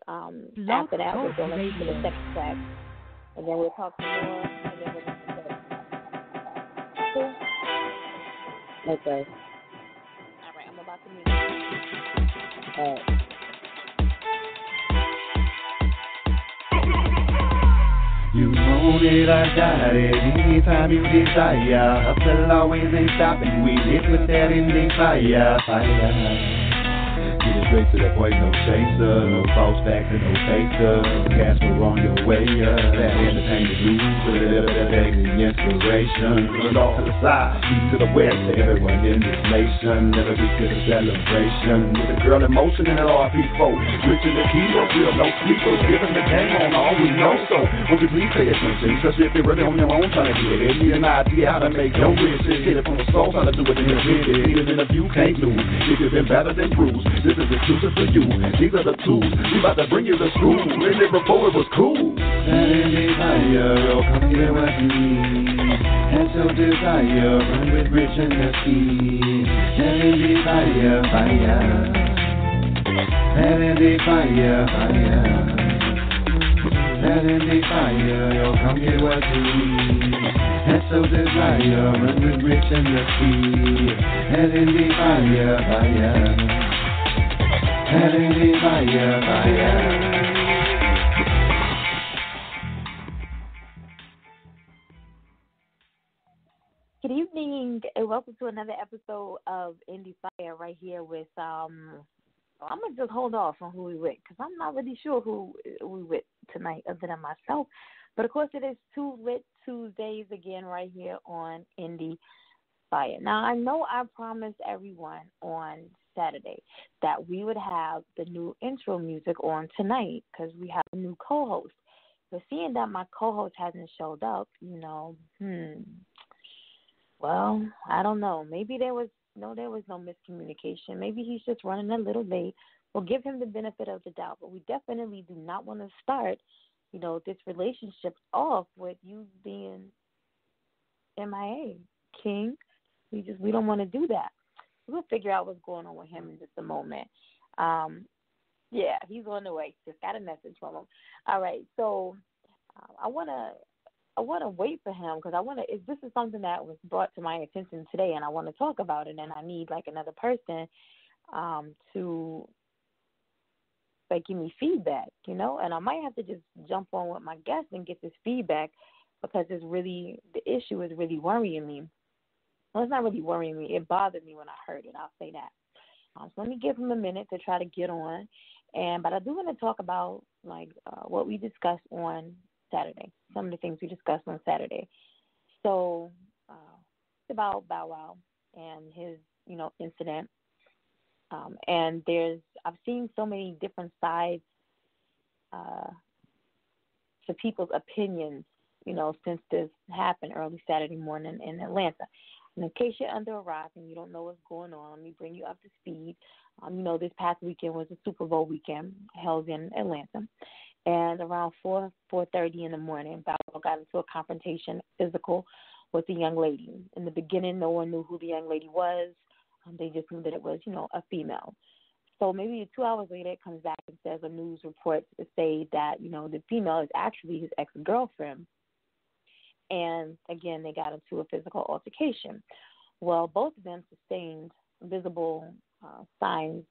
Blog After that, we'll Talk go listen to the Radio. second track, and then we'll talk some more, and then we'll listen to the third track. Cool? Okay. All right, I'm about to mute. All right. You want it, I got it, anytime you desire. Hustle always ain't stopping, we live with that Endie Fiya, fire. Get it straight to the point, no chaser, no false facts and no faker. Cash we're on your way, that entertainment news, with a little bit of daily inspiration. Put it off to the side, east to the west, to everyone in this nation. Every week is a celebration, with a girl in motion and an RP4. Switching the key up, real no sleepers, giving the game on all we know. So, won't you please pay attention, especially if you're really on your own trying to get it. Need an idea how to make your riches, get it from the soul, how to do it in the business. Need it in the view, can't lose. If you've been better than bruised, this is exclusive for you. These are the tools, we about to bring you the school. Read it before it was cool. That Endie Fiya, yo, come get what you need. That's your desire, run with rich and the speed. That Endie Fiya, fire. That Endie Fiya, fire. That Endie Fiya, yo, come get what you need. That's your desire, run with rich and the speed. That Endie Fiya, fire. That Endie Fiya, fire. Good evening, and welcome to another episode of Endie Fiya right here with, I'm going to just hold off on who we with, because I'm not really sure who we with tonight other than myself. But, of course, it is Two Lit Tuesdays again right here on Endie Fiya. Now, I know I promised everyone on Saturday that we would have the new intro music on tonight because we have a new co-host. But seeing that my co-host hasn't showed up, well, I don't know. Maybe there was no miscommunication. Maybe he's just running a little late. We'll give him the benefit of the doubt, but we definitely do not want to start, this relationship off with you being MIA, King. We don't want to do that. We'll figure out what's going on with him in just a moment. Yeah, he's on the way. Just got a message from him. All right, so I want to wait for him because this is something that was brought to my attention today, and I want to talk about it, and I need another person to give me feedback, and I might have to just jump on with my guest and get this feedback because the issue is really worrying me. Well, it's not really worrying me. It bothered me when I heard it. I'll say that. So let me give him a minute to try to get on, but I do want to talk about what we discussed on Saturday, some of the things we discussed on Saturday. So it's about Bow Wow and his, incident. And I've seen so many different sides to people's opinions, since this happened early Saturday morning in Atlanta. And in case you're under a rock and you don't know what's going on, let me bring you up to speed. This past weekend was the Super Bowl weekend held in Atlanta. And around 4:30 in the morning, Bow Wow got into a confrontation, physical, with a young lady. In the beginning, no one knew who the young lady was. They just knew that it was, a female. So maybe 2 hours later, it comes back and says a news report to say that, the female is actually his ex-girlfriend. And, again, they got into a physical altercation. Well, both of them sustained visible signs,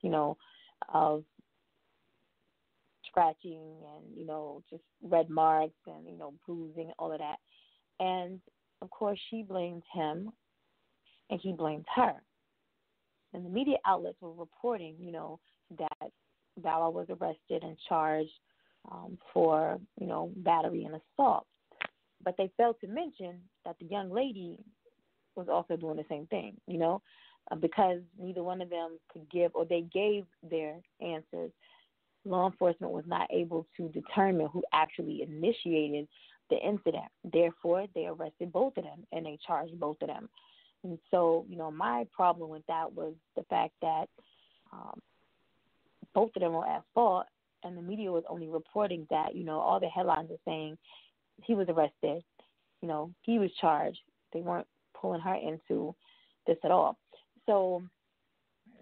of scratching and, just red marks and, bruising, all of that. And, of course, she blamed him and he blamed her. And the media outlets were reporting, that Bow Wow was arrested and charged for, battery and assault. But they failed to mention that the young lady was also doing the same thing, because neither one of them could give, or they gave their answers. Law enforcement was not able to determine who actually initiated the incident. Therefore, they arrested both of them and they charged both of them. And so, my problem with that was the fact that both of them were at fault, and the media was only reporting that, all the headlines are saying he was arrested, he was charged. They weren't pulling her into this at all. So,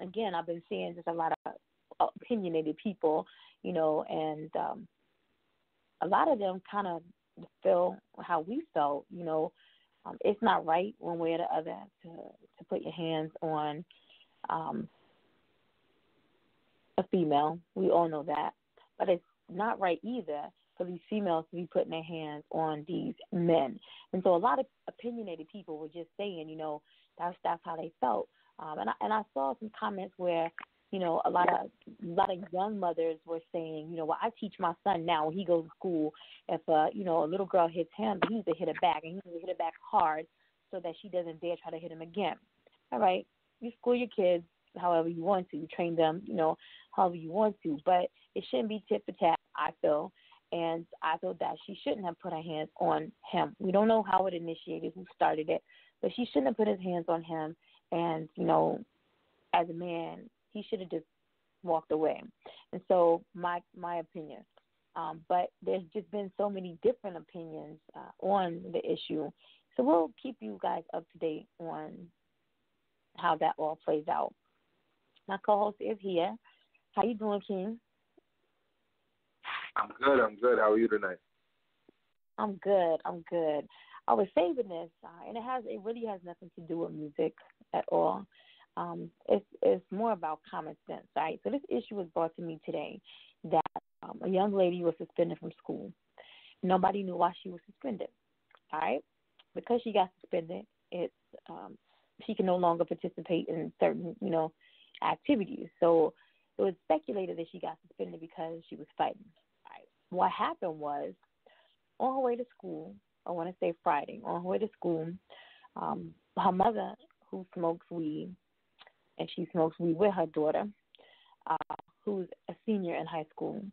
again, I've been seeing just a lot of opinionated people, and a lot of them kind of feel how we felt. It's not right one way or the other to put your hands on a female. We all know that. But it's not right either for these females to be putting their hands on these men. And so a lot of opinionated people were just saying, that's how they felt. And I saw some comments where, a lot of young mothers were saying, well, I teach my son now when he goes to school, if a little girl hits him, he needs to hit her back, and he needs to hit her back hard so that she doesn't dare try to hit him again. All right, you school your kids however you want to, you train them, however you want to, but it shouldn't be tit for tat, I feel. And I feel that she shouldn't have put her hands on him. We don't know how it initiated, who started it, but she shouldn't have put his hands on him. And, as a man, he should have just walked away. And so my opinion. But there's just been so many different opinions on the issue. So we'll keep you guys up to date on how that all plays out. My co-host is here. How you doing, King? I'm good. How are you tonight? I'm good. I was saving this, and it really has nothing to do with music at all. It's more about common sense, right? So this issue was brought to me today that a young lady was suspended from school. Nobody knew why she was suspended, all right? Because she got suspended, she can no longer participate in certain, activities. So it was speculated that she got suspended because she was fighting. All right. What happened was, on her way to school, I want to say Friday, on her way to school, her mother, who smokes weed, and she smokes weed with her daughter, who's a senior in high school,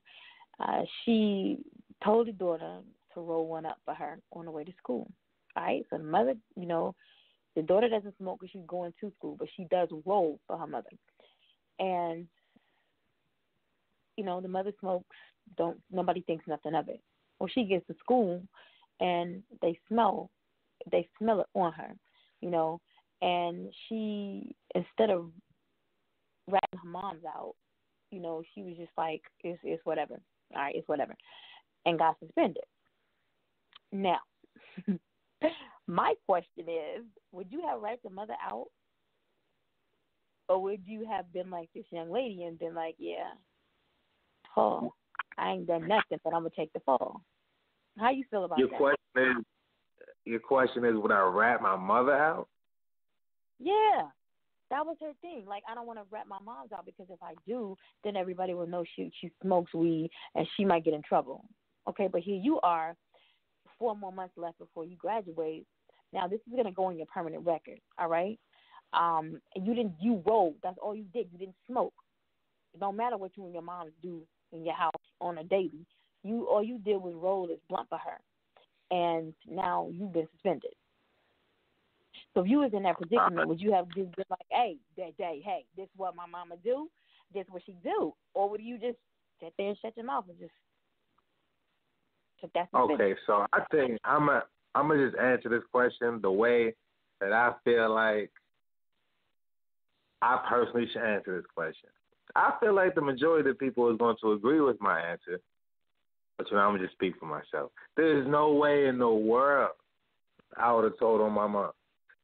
she told the daughter to roll one up for her on the way to school. All right, so the mother, the daughter doesn't smoke because she's going to school, but she does roll for her mother. And, the mother smokes, nobody thinks nothing of it. Well, she gets to school, and they smell it on her, and she, instead of ratting her moms out, she was just like, it's whatever. All right, it's whatever, and got suspended. Now, my question is, would you have ratted the mother out? Or would you have been like this young lady and been like, yeah, I ain't done nothing, but I'm going to take the fall? How you feel about that? Your question is, would I rat my mother out? Yeah, that was her thing. Like, I don't want to rat my mom's out because if I do, then everybody will know she smokes weed and she might get in trouble. Okay, but here you are, 4 more months left before you graduate. Now, this is going to go on your permanent record, all right? And you rolled. That's all you did. You didn't smoke. It don't matter what you and your moms do in your house on a daily. All you did was roll this blunt for her, and now you've been suspended. So if you was in that predicament, would you have just been like, hey, hey, this is what my mama do, this is what she do, or would you just sit there and shut your mouth and just that's okay? So I think I'm gonna just answer this question the way that I feel like I personally should answer this question. I feel like the majority of people is going to agree with my answer, but I'm going to just speak for myself. There's no way in the world I would have told on my mom.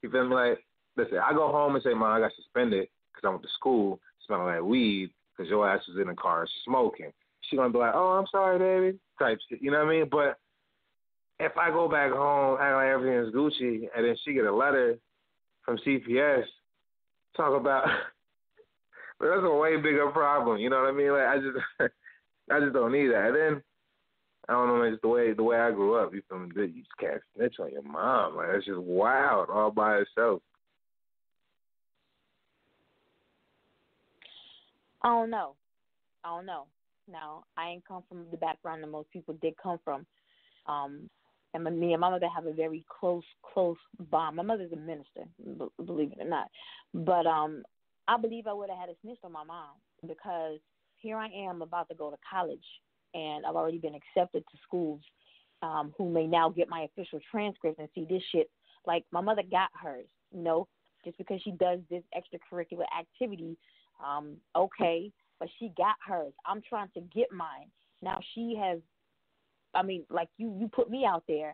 You feel me? Like, listen, I go home and say, Mom, I got suspended because I went to school smelling like weed because your ass was in the car smoking. She going to be like, oh, I'm sorry, baby, type shit. You know what I mean? But if I go back home, act like everything is Gucci, and then she get a letter from CPS, talk about, but that's a way bigger problem. You know what I mean? Like, I just don't need that. And then I don't know, man, just the way I grew up. You feel me? You just can't snitch on your mom. Like, that's just wild all by itself. I don't know. Now, I ain't come from the background that most people did come from. And me and my mother have a very close bond. My mother's a minister, believe it or not. But I believe I would have had a snitch on my mom because here I am about to go to college, and I've already been accepted to schools who may now get my official transcript and see this shit. Like, my mother got hers, just because she does this extracurricular activity, okay, but she got hers. I'm trying to get mine. Now she has, like you put me out there,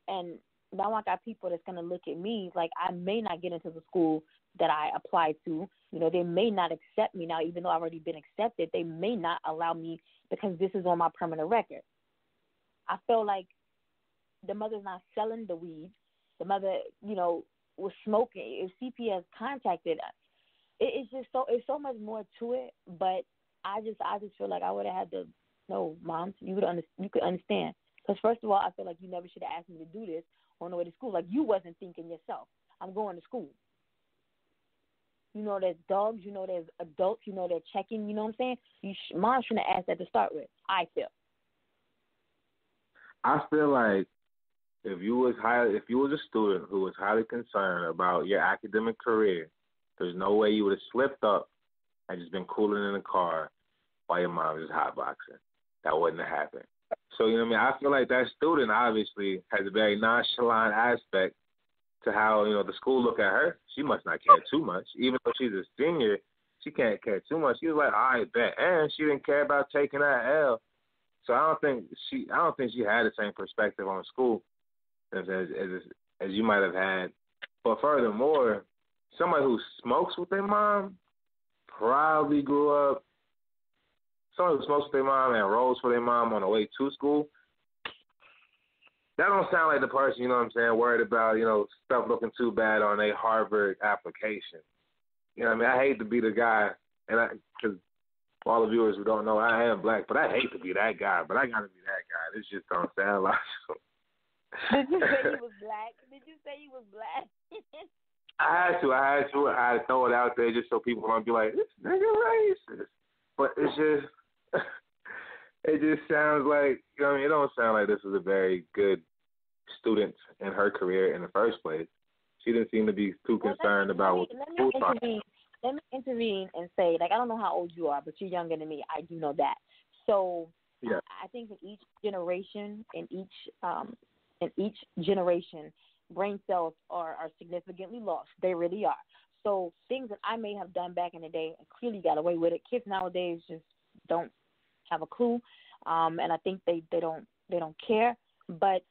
and now I got people that's going to look at me like I may not get into the school that I applied to. They may not accept me now, even though I've already been accepted. They may not allow me because this is on my permanent record. I feel like the mother's not selling the weed. The mother, was smoking. If CPS contacted, it's so much more to it. But I just feel like I would have had to. No, Mom, you could understand. Because first of all, I feel like you never should have asked me to do this on the way to school. Like you wasn't thinking yourself. I'm going to school. There's dogs. There's adults. They're checking. You know what I'm saying? Mom shouldn't have asked that to start with. I feel like if you was a student who was highly concerned about your academic career, there's no way you would have slipped up and just been cooling in the car while your mom was hotboxing. That wouldn't have happened. So, I feel like that student obviously has a very nonchalant aspect to how, the school look at her. She must not care too much. Even though she's a senior, she can't care too much. She was like, I bet. And she didn't care about taking that L. So I don't think she had the same perspective on school as you might have had. But furthermore, somebody who smokes with their mom probably grew up. Someone who smokes with their mom and rolls for their mom on the way to school. That don't sound like the person, worried about, stuff looking too bad on a Harvard application. I hate to be the guy, and because for all the viewers who don't know, I am black, but I hate to be that guy, but I got to be that guy. This just don't sound like Did you say he was black? I had to. I had to throw it out there just so people don't be like, this nigga racist. But it's just, it just sounds like, it don't sound like this was a very good student in her career in the first place. She didn't seem to be too concerned about what the school thought. Let me intervene and say, I don't know how old you are, but you're younger than me. I do know that. So yeah. I think in each generation, brain cells are significantly lost. They really are. So things that I may have done back in the day and clearly got away with it, kids nowadays just don't have a clue, and I think they don't care. But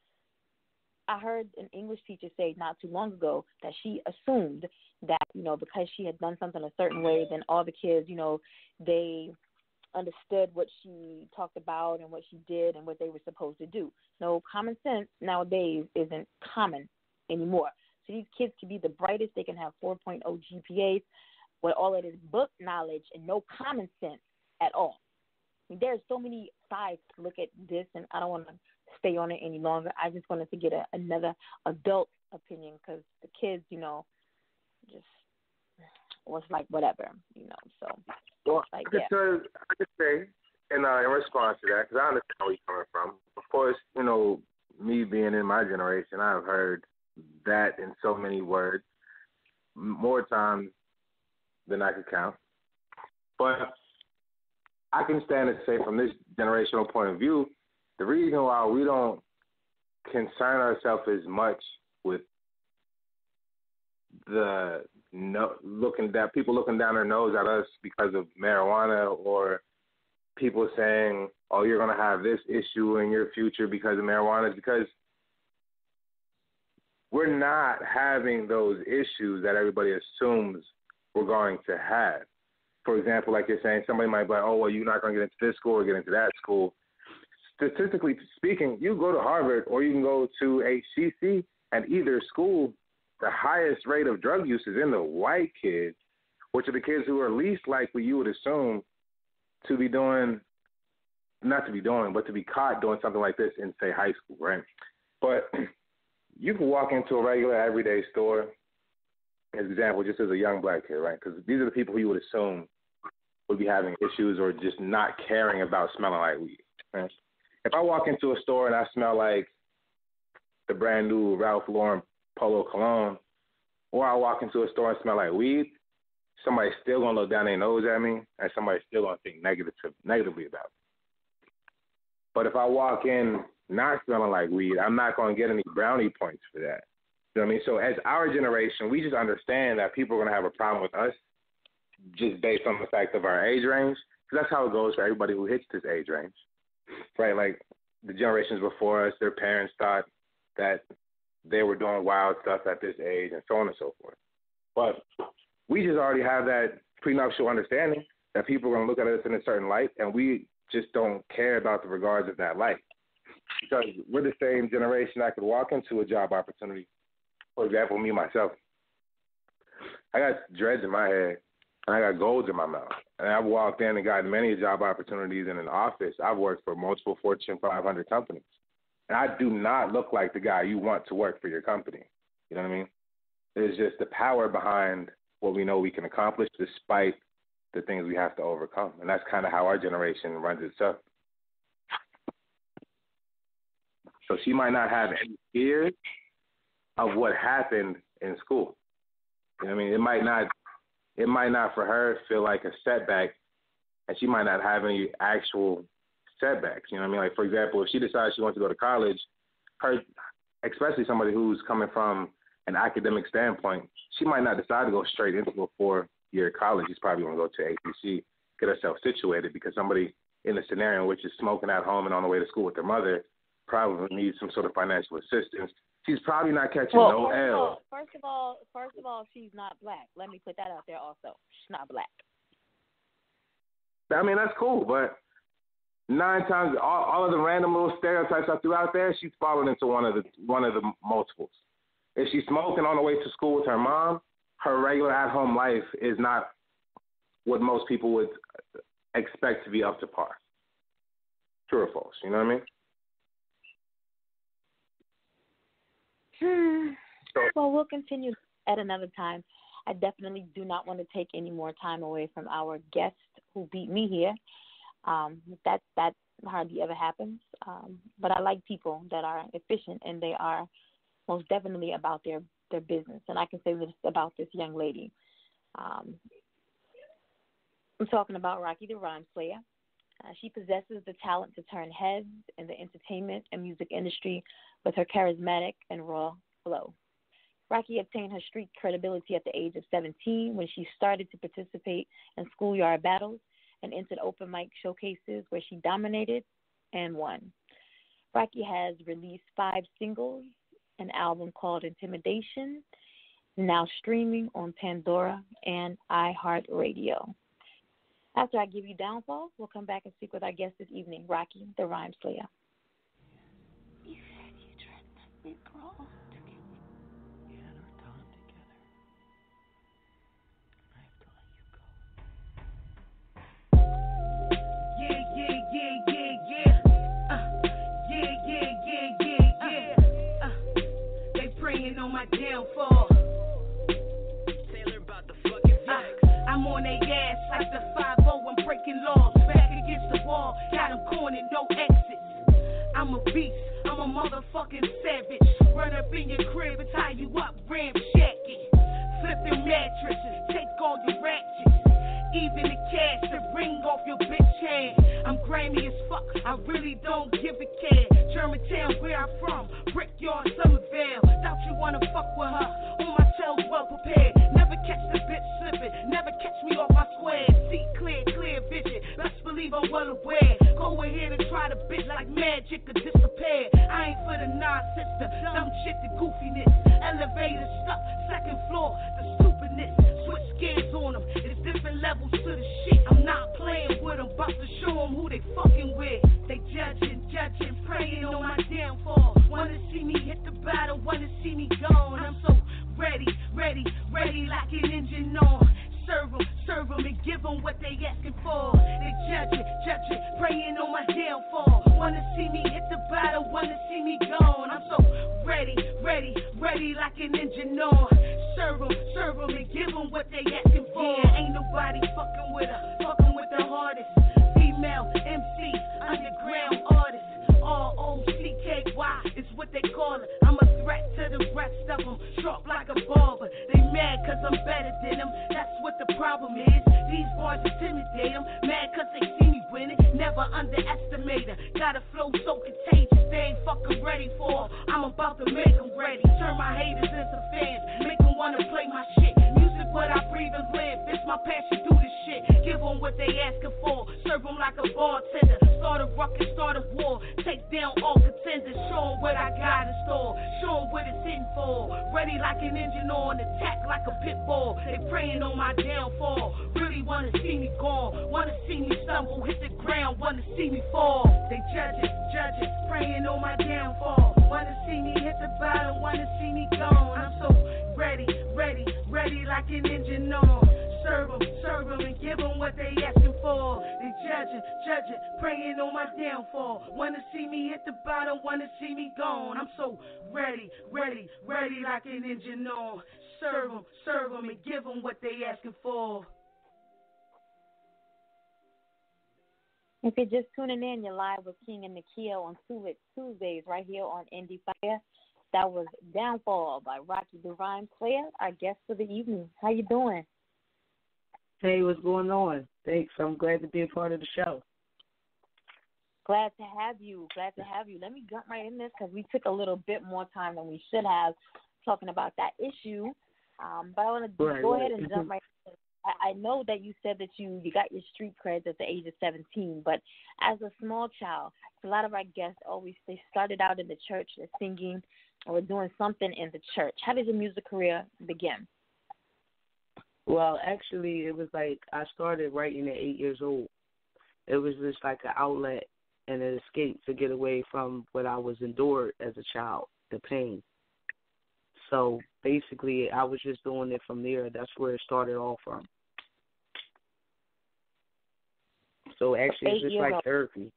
I heard an English teacher say not too long ago that she assumed that, because she had done something a certain way, then all the kids, they understood what she talked about and what she did and what they were supposed to do. No, common sense nowadays isn't common anymore. So these kids can be the brightest. They can have 4.0 GPAs with all of this book knowledge and no common sense at all. There's so many sides to look at this, and I don't want to stay on it any longer. I just wanted to get another adult opinion because the kids, just was like whatever, So, well, like, I could say, in response to that, because I understand where you're coming from. Of course, me being in my generation, I've heard that in so many words, more times than I could count. But I can stand and say from this generational point of view, the reason why we don't concern ourselves as much with people looking down their nose at us because of marijuana, or people saying, oh, you're going to have this issue in your future because of marijuana, is because we're not having those issues that everybody assumes we're going to have. For example, like you're saying, somebody might be like, oh, well, you're not going to get into this school or get into that school. Statistically speaking, you go to Harvard or you can go to HCC, and either school, the highest rate of drug use is in the white kids, which are the kids who are least likely, you would assume, to be doing, not to be doing, but to be caught doing something like this in, say, high school, right? But you can walk into a regular everyday store, as an example, just as a young black kid, right? Because these are the people who you would assume would be having issues or just not caring about smelling like weed, right? If I walk into a store and I smell like the brand new Ralph Lauren Polo Cologne, or I walk into a store and smell like weed, somebody's still going to look down their nose at me, and somebody's still going to think negatively about me. But if I walk in not smelling like weed, I'm not going to get any brownie points for that. You know what I mean? So as our generation, we just understand that people are going to have a problem with us just based on the fact of our age range. Because that's how it goes for everybody who hits this age range, right? Like the generations before us, their parents thought that they were doing wild stuff at this age and so on and so forth. But we just already have that prenuptial understanding that people are going to look at us in a certain light, and we just don't care about the regards of that light. Because we're the same generation that could walk into a job opportunity. For example, me, myself. I got dreads in my head, and I got golds in my mouth. And I've walked in and gotten many job opportunities in an office. I've worked for multiple Fortune 500 companies. And I do not look like the guy you want to work for your company. You know what I mean? There's just the power behind what we know we can accomplish despite the things we have to overcome. And that's kind of how our generation runs itself. So she might not have any fears of what happened in school. You know what I mean? It might not for her feel like a setback, and she might not have any actual setbacks. You know what I mean? Like, for example, if she decides she wants to go to college, her, especially somebody who's coming from an academic standpoint, she might not decide to go straight into a 4-year college. She's probably going to go to APC, get herself situated, because somebody in the scenario which is smoking at home and on the way to school with their mother probably needs some sort of financial assistance. She's probably not catching no L. First of all, she's not black. Let me put that out there also. She's not black. I mean, that's cool, but 9 times, all of the random little stereotypes I threw out there, she's fallen into one of the multiples. If she's smoking on the way to school with her mom, her regular at-home life is not what most people would expect to be up to par. True or false? You know what I mean? Well, we'll continue at another time. I definitely do not want to take any more time away from our guest who beat me here. That hardly ever happens. But I like people that are efficient, and they are most definitely about their business. And I can say this about this young lady. I'm talking about Rocky the Rhyme Player. She possesses the talent to turn heads in the entertainment and music industry with her charismatic and raw flow. Rocky obtained her street credibility at the age of 17 when she started to participate in schoolyard battles and entered open mic showcases where she dominated and won. Rocky has released 5 singles, an album called Intimidation, now streaming on Pandora and IHEART Radio. After I give you Downfall, we'll come back and speak with our guest this evening, Rocky the Rhyme Slayer. You said you tried to let me grow together. We had our time together. I have to let you go. They praying on my downfall. Taylor about the fucking flex. I'm on their ass like the 5-0. I'm breaking laws. Back against the wall. Got them cornered, no exits. I'm a beast. I'm a motherfucking savage. Run up in your crib and tie you up, ramshackle. Flip them mattresses. Take all your ratchets. Even the cash to ring off your bitch hand. I'm grimy as fuck. I really don't give a care. Germantown, where I'm from. Brickyard, Somerville. Doubt you wanna fuck with her. On my tail's well prepared. Never catch the bitch slipping. Never catch me off my square. See clear vision. Best believe I'm well aware. Go ahead and try to bitch like magic or disappear. I ain't for the nonsense, the dumb shit, the goofiness. Elevator stuck, 2nd floor, the stupidness. Switch gears on them. It's different levels to the shit. I'm not playing with them. About to show them who they fucking with. They judging, praying on my downfall. Wanna see me hit the battle, wanna see me gone. I'm so ready like an engine on. Serve them and give them what they asking for. They judging, praying on my downfall. Wanna see me hit the battle, wanna see me gone. I'm so ready like an engine on. Serve them and give them what they asking for. Yeah, ain't nobody fucking with her, fucking with the hardest. Female MC, underground artist. R-O-C-K-Y is what they call it. I'm a threat to the rest of them, sharp like a barber. They mad cause I'm better than them, that's what the problem is. These boys intimidate them, mad cause they see me winning. Never underestimate her, got a flow so contagious, they ain't fucking ready for her. I'm about to make them ready, turn my haters into fans, make them wanna play my shit. Music what I breathe and live, it's my passion, do they asking for. Serve them like a bartender. Start a ruckus, start a war. Take down all contenders. Show them what I got in store. Show them what it's hitting for. Ready like an engine on. Attack like a pit bull. They praying on my downfall. Really wanna see me gone. Wanna see me stumble. Hit the ground. Wanna see me fall. They judges, praying on my downfall. Wanna see me hit the bottom. Wanna see me gone. I'm so ready like an engine on. Serve them and give them what they asking for. They judging, praying on my downfall. Wanna see me hit the bottom, wanna see me gone. I'm so ready like an engine on. Serve them and give them what they asking for. If you're just tuning in, you're live with King and Nakia on Tuesdays right here on Endie Fiya. That was Downfall by Rocky the Rhyme Player, our guest for the evening. How you doing? Hey, what's going on? Thanks. I'm glad to be a part of the show. Glad to have you. Let me jump right in this because we took a little bit more time than we should have talking about that issue. But I want to go ahead and jump right in. I know that you said that you got your street creds at the age of 17, but as a small child, a lot of our guests they started out in the church, singing or doing something in the church. How did your music career begin? Well, actually, it was like I started writing at 8 years old. It was just like an outlet and an escape to get away from what I was endured as a child, the pain. So basically, I was just doing it from there. That's where it started off from. So actually, it's just like therapy.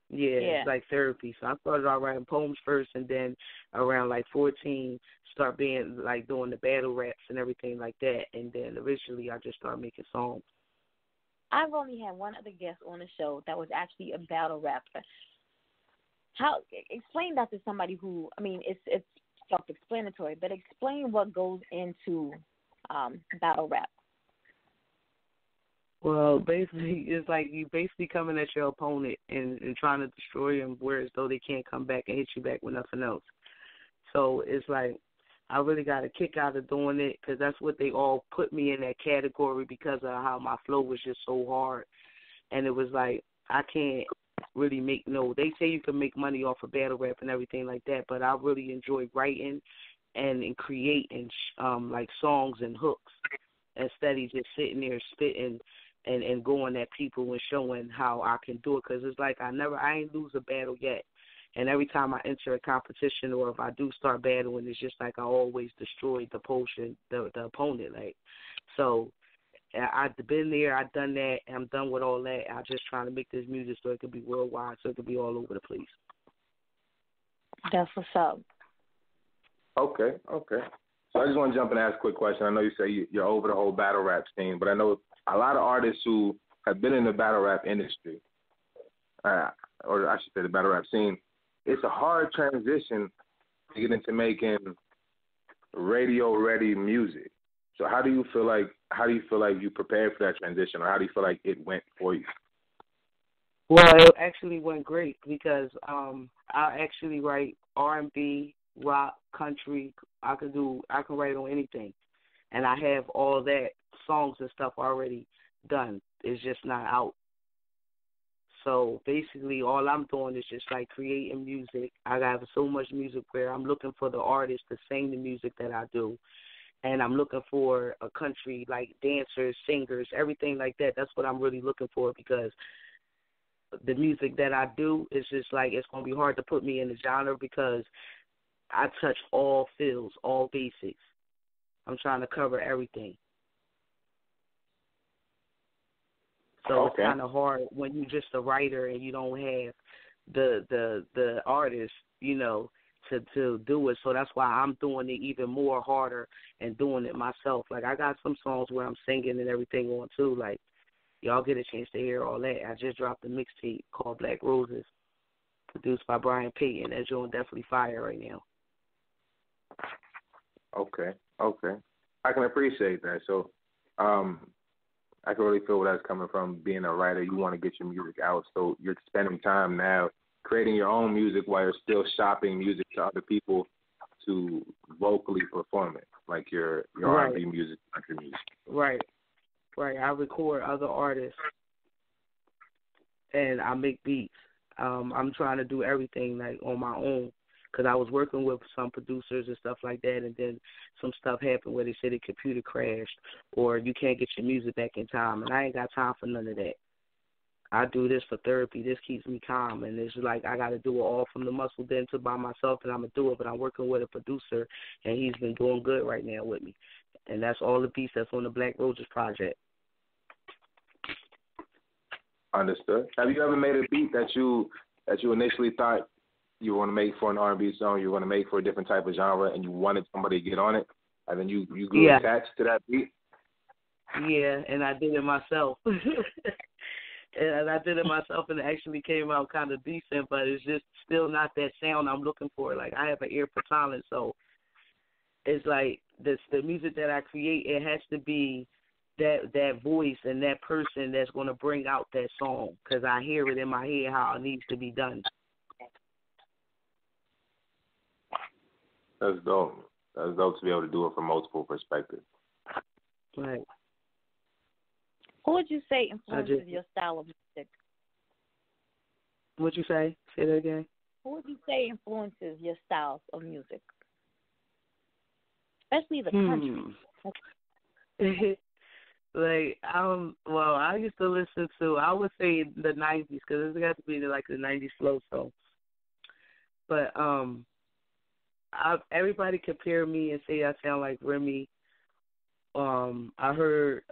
Yeah, it's like therapy. So I started out writing poems first, and then around like 14, start being like doing the battle raps and everything like that. And then eventually, I just started making songs. I've only had one other guest on the show that was actually a battle rapper. Explain that to somebody who, I mean, it's self-explanatory, but explain what goes into battle rap. Well, basically, it's like you basically coming at your opponent and trying to destroy them, whereas though they can't come back and hit you back with nothing else. So it's like I really got a kick out of doing it because that's what they all put me in that category because of how my flow was just so hard. And it was like I can't really they say you can make money off of battle rap and everything like that, but I really enjoy writing and creating like songs and hooks instead of just sitting there spitting and going at people and showing how I can do it, because it's like I ain't lose a battle yet. And every time I enter a competition or if I do start battling, it's just like I always destroy the opponent. Like, so I've been there, I've done that, and I'm done with all that. I'm just trying to make this music so it could be worldwide, so it could be all over the place. That's what's up. Okay. So I just want to jump in and ask a quick question. I know you say you're over the whole battle rap scene, but I know a lot of artists who have been in the battle rap industry, or I should say the battle rap scene, it's a hard transition to get into making radio-ready music. So how do you feel like you prepared for that transition, or how do you feel like it went for you? Well, it actually went great because I actually write R&B, rock, country. I can write on anything, and I have all that songs and stuff already done. It's just not out. So basically, all I'm doing is just like creating music. I have so much music where I'm looking for the artists to sing the music that I do, and I'm looking for a country like dancers, singers, everything like that. That's what I'm really looking for, because the music that I do is just like it's gonna be hard to put me in the genre because I touch all fields, all basics. I'm trying to cover everything. So It's kind of hard when you're just a writer and you don't have the artist, to do it. So that's why I'm doing it even more harder and doing it myself. Like I got some songs where I'm singing and everything on too. Like y'all get a chance to hear all that. I just dropped a mixtape called Black Roses, produced by Brian Payton. That's on definitely fire right now. Okay. I can appreciate that. So, I can really feel where that's coming from. Being a writer, you want to get your music out, so you're spending time now creating your own music while you're still shopping music to other people to vocally perform it, like your R&B music, country music. Right. right? I record other artists and I make beats. I'm trying to do everything like on my own because I was working with some producers and stuff like that, and then some stuff happened where they said the computer crashed or you can't get your music back in time, and I ain't got time for none of that. I do this for therapy. This keeps me calm, and it's like I got to do it all from the muscle then to by myself, and I'm going to do it, but I'm working with a producer, and he's been doing good right now with me, and that's all the beats that's on the Black Roses project. Understood. Have you ever made a beat that you initially thought you want to make for an R&B song, you want to make for a different type of genre, and you wanted somebody to get on it, and then you grew attached to that beat? Yeah, and I did it myself. And I did it myself, and it actually came out kind of decent, but it's just still not that sound I'm looking for. Like, I have an ear for talent, so it's like the music that I create, it has to be that voice and that person that's going to bring out that song, because I hear it in my head how it needs to be done. That's dope. That's dope to be able to do it from multiple perspectives. Right. Who would you say influences your style of music? What'd you say? Say that again. Who would you say influences your styles of music? Especially the country. I used to listen to, I would say the 90s, because it got to be like the 90s slow song. But everybody compare me and say I sound like Remy. I heard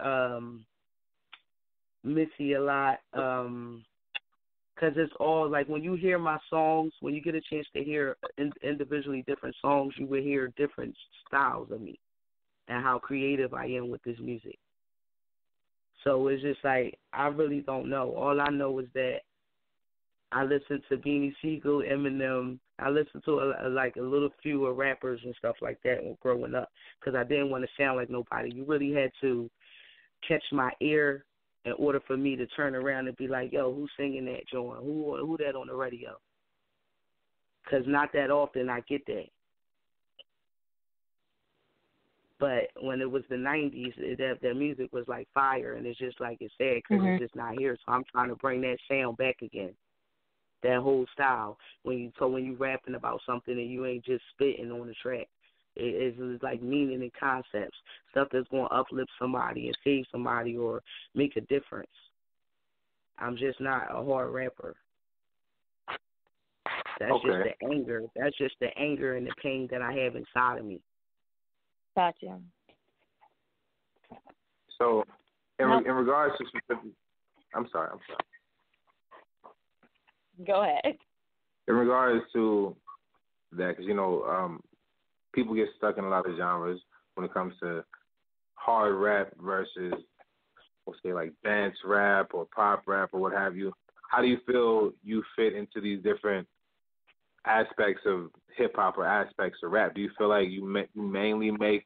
Missy a lot, because it's all like when you hear my songs, when you get a chance to hear individually different songs, you will hear different styles of me and how creative I am with this music. So it's just like I really don't know. All I know is that I listen to Beanie Siegel, Eminem. I listened to a little fewer rappers and stuff like that growing up because I didn't want to sound like nobody. You really had to catch my ear in order for me to turn around and be like, yo, who's singing that joint? Who that on the radio? Because not that often I get that. But when it was the 90s, that music was like fire, and it's just like it's sad because it's just not here. So I'm trying to bring that sound back again, that whole style. When you rapping about something and you ain't just spitting on the track. It's like meaning and concepts, stuff that's going to uplift somebody and save somebody or make a difference. I'm just not a hard rapper. That's just the anger. That's just the anger and the pain that I have inside of me. Gotcha. So, in regards to specific, I'm sorry. Go ahead. In regards to that, because people get stuck in a lot of genres when it comes to hard rap versus, we'll say, like dance rap or pop rap or what have you. How do you feel you fit into these different aspects of hip-hop or aspects of rap? Do you feel like you mainly make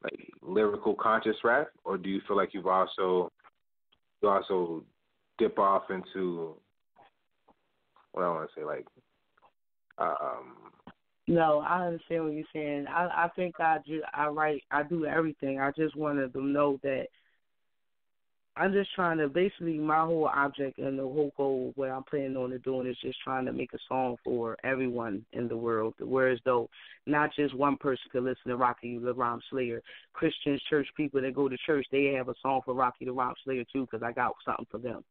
like lyrical conscious rap, or do you feel like you also dip off into, what I want to say, like No, I understand what you're saying. I think I do everything. I just wanted them to know that I'm just trying to, basically my whole object and the whole goal, what I'm planning on doing is just trying to make a song for everyone in the world, whereas though not just one person could listen to Rocky the Rhyme Slayer. Christians, church people that go to church, they have a song for Rocky the Rhyme Slayer too, because I got something for them.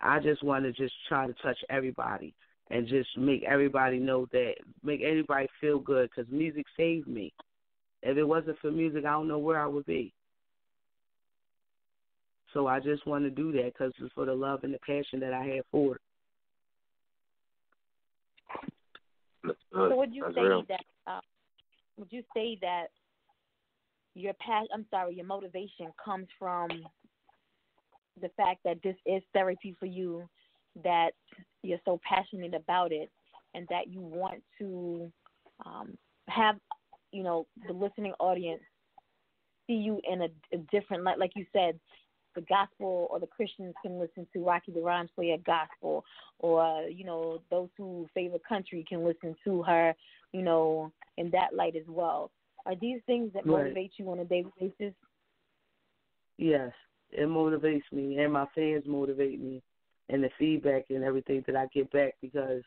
I just want to just try to touch everybody and just make everybody know that, make everybody feel good, because music saved me. If it wasn't for music, I don't know where I would be. So I just want to do that because it's for the love and the passion that I have for it. So would you say that your motivation comes from the fact that this is therapy for you, that you're so passionate about it, and that you want to have, the listening audience see you in a different light, like you said, the gospel or the Christians can listen to Rocky the Rhyme Slayer gospel, or, those who favor country can listen to her, in that light as well. Are these things that motivate you on a daily basis? Yes, it motivates me, and my fans motivate me, and the feedback and everything that I get back because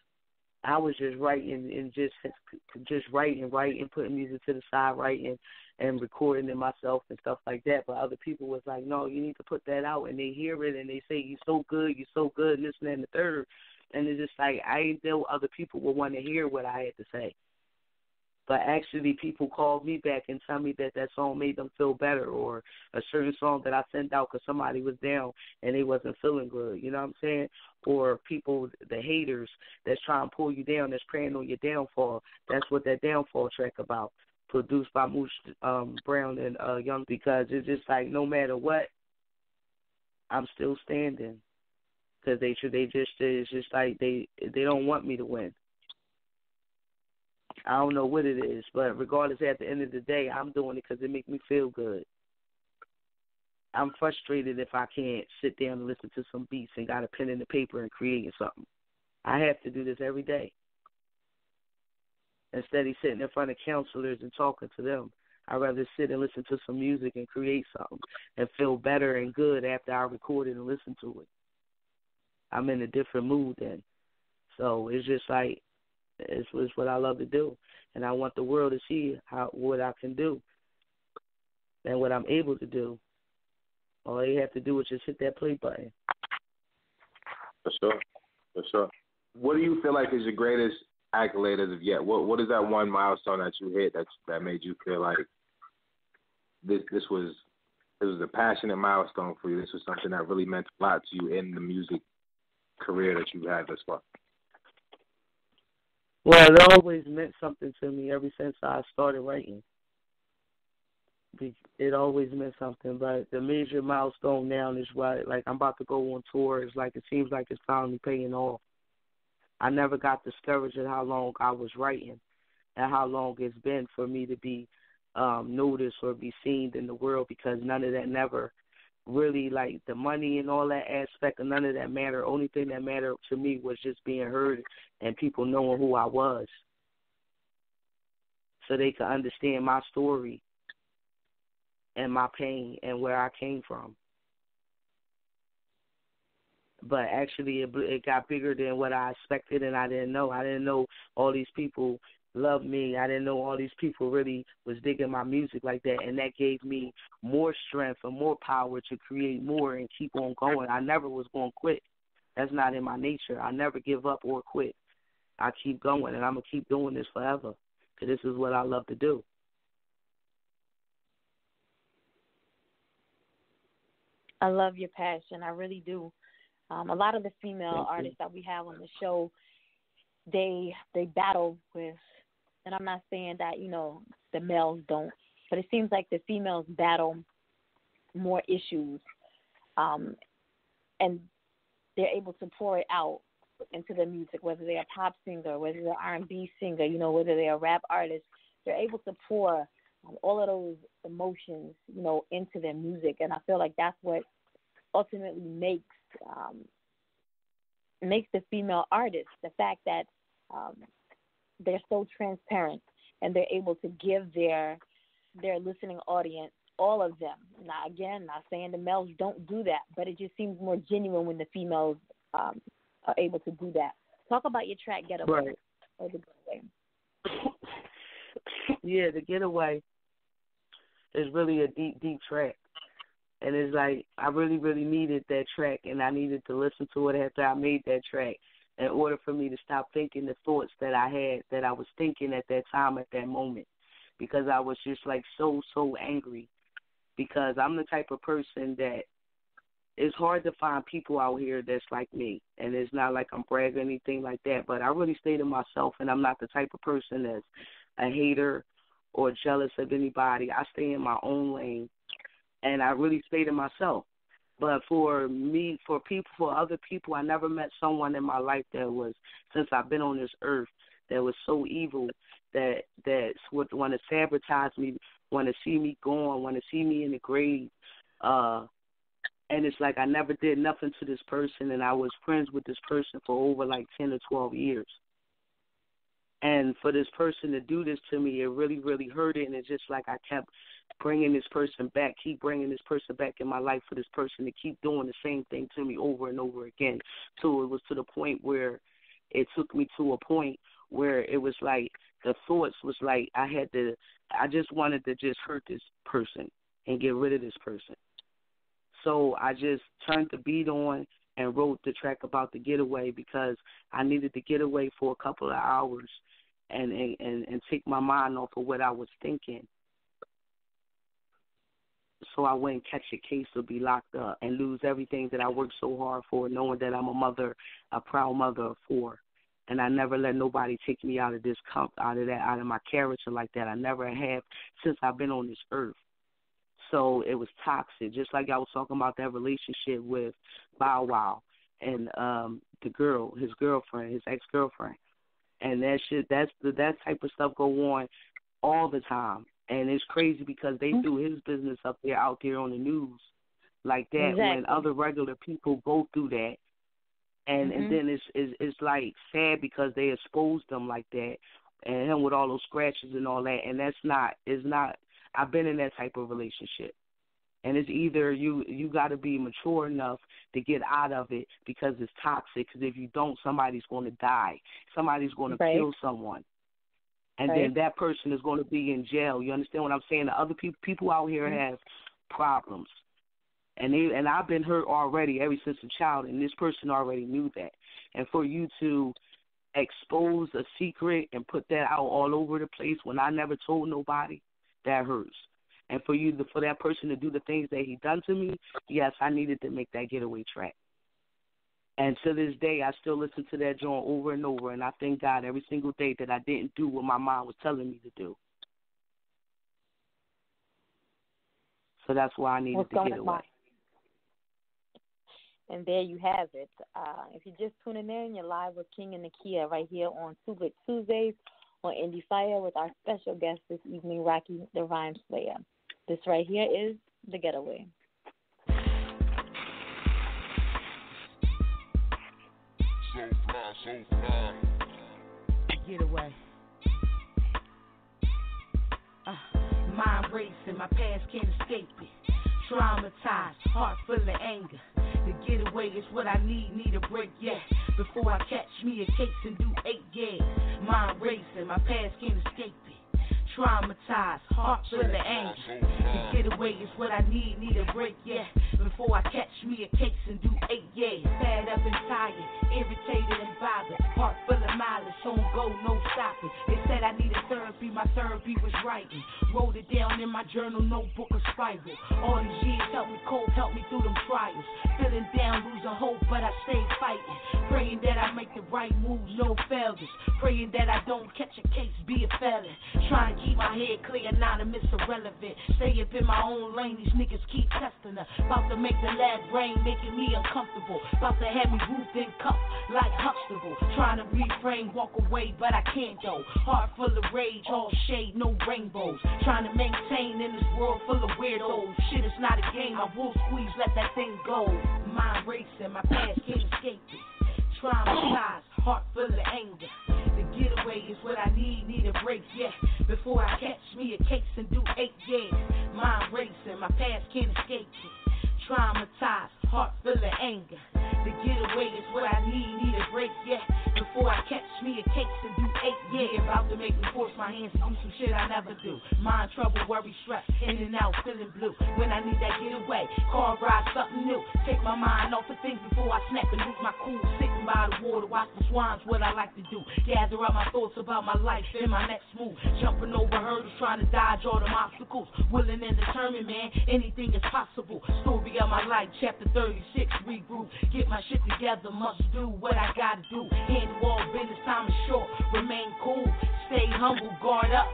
I was just writing and just writing, putting music to the side, writing and recording it myself and stuff like that. But other people was like, no, you need to put that out, and they hear it and they say you're so good, and this and that and the third, and it's just like I didn't know other people would want to hear what I had to say. But actually, people called me back and tell me that that song made them feel better, or a certain song that I sent out because somebody was down and they wasn't feeling good. You know what I'm saying? Or people, the haters that's trying to pull you down, that's preying on your downfall. That's what that downfall track about. Produced by Moose Brown and Young, because it's just like no matter what, I'm still standing. Because it's just like they don't want me to win. I don't know what it is, but regardless, at the end of the day, I'm doing it because it makes me feel good. I'm frustrated if I can't sit down and listen to some beats and got a pen and a paper and creating something. I have to do this every day. Instead of sitting in front of counselors and talking to them, I'd rather sit and listen to some music and create something and feel better and good after I record it and listen to it. I'm in a different mood then. So it's just like, it's what I love to do, and I want the world to see what I can do and what I'm able to do. All they have to do is just hit that play button. For sure. What do you feel like is your greatest accolade as of yet? What is that one milestone that you hit that made you feel like this was a passionate milestone for you? This was something that really meant a lot to you in the music career that you've had thus far. Well, it always meant something to me ever since I started writing. It always meant something, but the major milestone now is like I'm about to go on tour. It's like it seems like it's finally paying off. I never got discouraged at how long I was writing and how long it's been for me to be noticed or be seen in the world, because none of that never really, like the money and all that aspect, and none of that mattered. Only thing that mattered to me was just being heard and people knowing who I was, so they could understand my story and my pain and where I came from. But actually, it got bigger than what I expected, and I didn't know. I didn't know all these people loved me. I didn't know all these people really was digging my music like that, and that gave me more strength and more power to create more and keep on going. I never was going to quit. That's not in my nature. I never give up or quit. I keep going, and I'm going to keep doing this forever, because this is what I love to do. I love your passion. I really do. A lot of the female artists that we have on the show, they battle with, and I'm not saying that, the males don't, but it seems like the females battle more issues, and they're able to pour it out into their music, whether they're a pop singer, whether they're R&B singer, whether they're a rap artist. They're able to pour all of those emotions, into their music, and I feel like that's what ultimately makes the female artist, the fact that they're so transparent and they're able to give their listening audience, all of them. Now, again, not saying the males don't do that, but it just seems more genuine when the females are able to do that. Talk about your track Getaway. Right. Or the Getaway. Yeah, the Getaway is really a deep, deep track. And it's like I really, really needed that track, and I needed to listen to it after I made that track in order for me to stop thinking the thoughts that I had, that I was thinking at that time, at that moment, because I was just like so angry, because I'm the type of person that it's hard to find people out here that's like me, and it's not like I'm bragging or anything like that, but I really stay to myself, and I'm not the type of person that's a hater or jealous of anybody. I stay in my own lane. And I really stay to myself. But for me, for other people, I never met someone in my life that was, since I've been on this earth, that was so evil that would want to sabotage me, want to see me gone, want to see me in the grave. And it's like I never did nothing to this person, and I was friends with this person for over like 10 or 12 years. And for this person to do this to me, it really, really hurt it, and it's just like I kept bringing this person back, keep bringing this person back in my life for this person to keep doing the same thing to me over and over again. So it was to the point where it took me to a point where it was like the thoughts was like I just wanted to just hurt this person and get rid of this person. So I just turned the beat on and wrote the track about the getaway because I needed to get away for a couple of hours and take my mind off of what I was thinking. So I wouldn't catch a case or be locked up and lose everything that I worked so hard for, knowing that I'm a proud mother of 4. And I never let nobody take me out of this out of my character like that. I never have since I've been on this earth. So it was toxic, just like I was talking about that relationship with Bow Wow and the girl, his girlfriend, his ex-girlfriend. And that type of stuff go on all the time. And it's crazy because they do his business out there on the news like that when other regular people go through that. And then it's like sad because they exposed them like that and him with all those scratches and all that. And it's not, I've been in that type of relationship. And it's either you got to be mature enough to get out of it because it's toxic. Because if you don't, somebody's going to die. Somebody's going to kill someone. And then that person is going to be in jail. You understand what I'm saying? The other people out here have problems. And I've been hurt already ever since a child, and this person already knew that. And for you to expose a secret and put that out all over the place when I never told nobody, that hurts. And for that person to do the things that he done to me, yes, I needed to make that getaway track. And to this day, I still listen to that joint over and over, and I thank God every single day that I didn't do what my mom was telling me to do. So that's why I needed to get away. And there you have it. If you're just tuning in, you're live with King and Nakia right here on Tuesdays on Endie Fiya with our special guest this evening, Rocky the Rhyme Slayer. This right here is The Getaway. So fly. Getaway. Mind racing, my past can't escape it. Traumatized, heart full of anger. The getaway is what I need a break, yeah. Before I catch me a case and do 8 years. Mind racing, my past can't escape it. Traumatized, heart full of anger. The getaway is what I need a break, yeah. Before I catch me a case and do 8 years. Fed up and tired, irritated and bothered. Heart full of mileage, on go, no stopping. They said I needed therapy, my therapy was writing. Wrote it down in my journal, notebook, a spiral. All these years helped me cope, helped me through them trials. Feeling down, losing hope, but I stayed fighting. Praying that I make the right moves, no failures. Praying that I don't catch a case, be a felon. Trying to keep my head clear, anonymous, irrelevant. Stay up in my own lane, these niggas keep testing her. About to make the lab rain, making me uncomfortable. About to have me roofed and cuffed like Huxtable. Trying to reframe, walk away, but I can't though. Heart full of rage, all shade, no rainbows. Trying to maintain in this world full of weirdos. Shit, it's not a game, I will squeeze, let that thing go. Mind racing, my past can't escape it. Traumatized, heart full of anger. The getaway is what I need a break, yeah. Before I catch me a case and do 8 years. Mind racing, my past can't escape it. Traumatized, heart full of anger. The getaway is what I need a break, yeah. Before I catch me a case and do 8 years. About to make me force my hands to do some shit I never do. Mind trouble, worry, stress, in and out, feeling blue. When I need that getaway, car ride, something new. Take my mind off of things before I snap and lose my cool. Sitting by the water, watch the swans, what I like to do. Gather up my thoughts about my life and my next move. Jumping over hurdles, trying to dodge all them obstacles. Willing and determined, man, anything is possible. Story of my life, chapter 36, regroup. Get my shit together, must do what I gotta do. Handle all business, time is short, remain cool. Stay humble, guard up,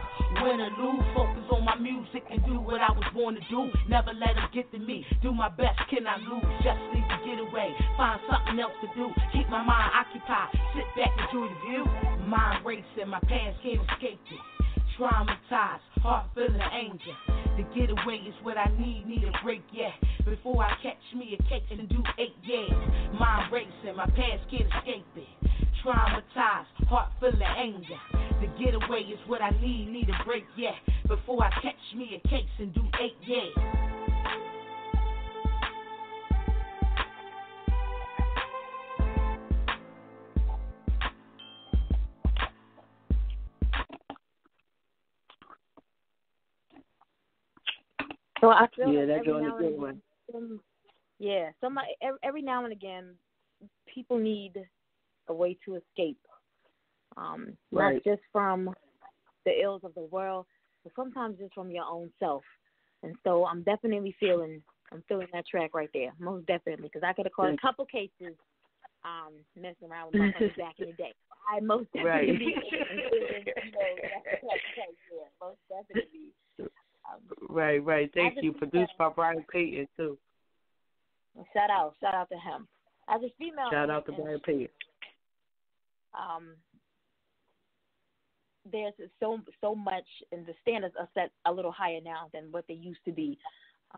win or lose. Focus on my music and do what I was born to do. Never let them get to me, do my best, can I lose? Just need to get away, find something else to do. Keep my mind occupied, sit back, enjoy the view. Mind racing, my past can't escape it. Traumatized, heart full of anger. The getaway is what I need a break, yeah. Before I catch me a case and do 8 years. Mind racing, my past can't escape it. Traumatized, heart full of anger. The getaway is what I need a break, yeah. Before I catch me a case and do 8, yeah. So I feel Yeah, like that's every the now good and one. again, every now and again, people need a way to escape, Right. not just from the ills of the world, but sometimes just from your own self. And so I'm definitely feeling that track right there, most definitely, because I could have caught a couple cases messing around with my friends back in the day. I most definitely, most definitely. Right. Thank you. Produced by Brian Payton too. Shout out to him. As a female, Shout out to Brian Payton. There's so much, and the standards are set a little higher now than what they used to be,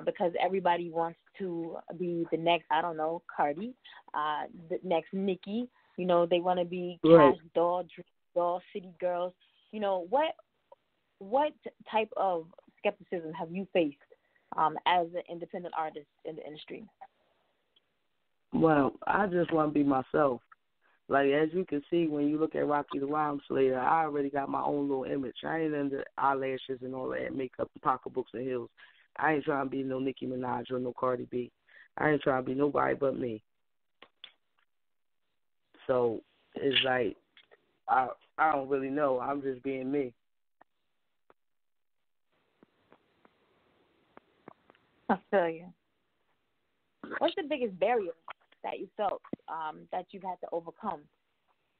because everybody wants to be the next, I don't know, Cardi, the next Nicki. You know, they want to be Cash Doll, Dream Doll, City Girls. You know, what type of skepticism have you faced as an independent artist in the industry? Well, I just want to be myself. Like, as you can see, when you look at Rocky the Rhyme Slayer, I already got my own little image. I ain't into eyelashes and all that, makeup and pocketbooks and heels. I ain't trying to be no Nicki Minaj or no Cardi B. I ain't trying to be nobody but me. So it's like, I don't really know. I'm just being me. I feel you. What's the biggest barrier that you felt that you've had to overcome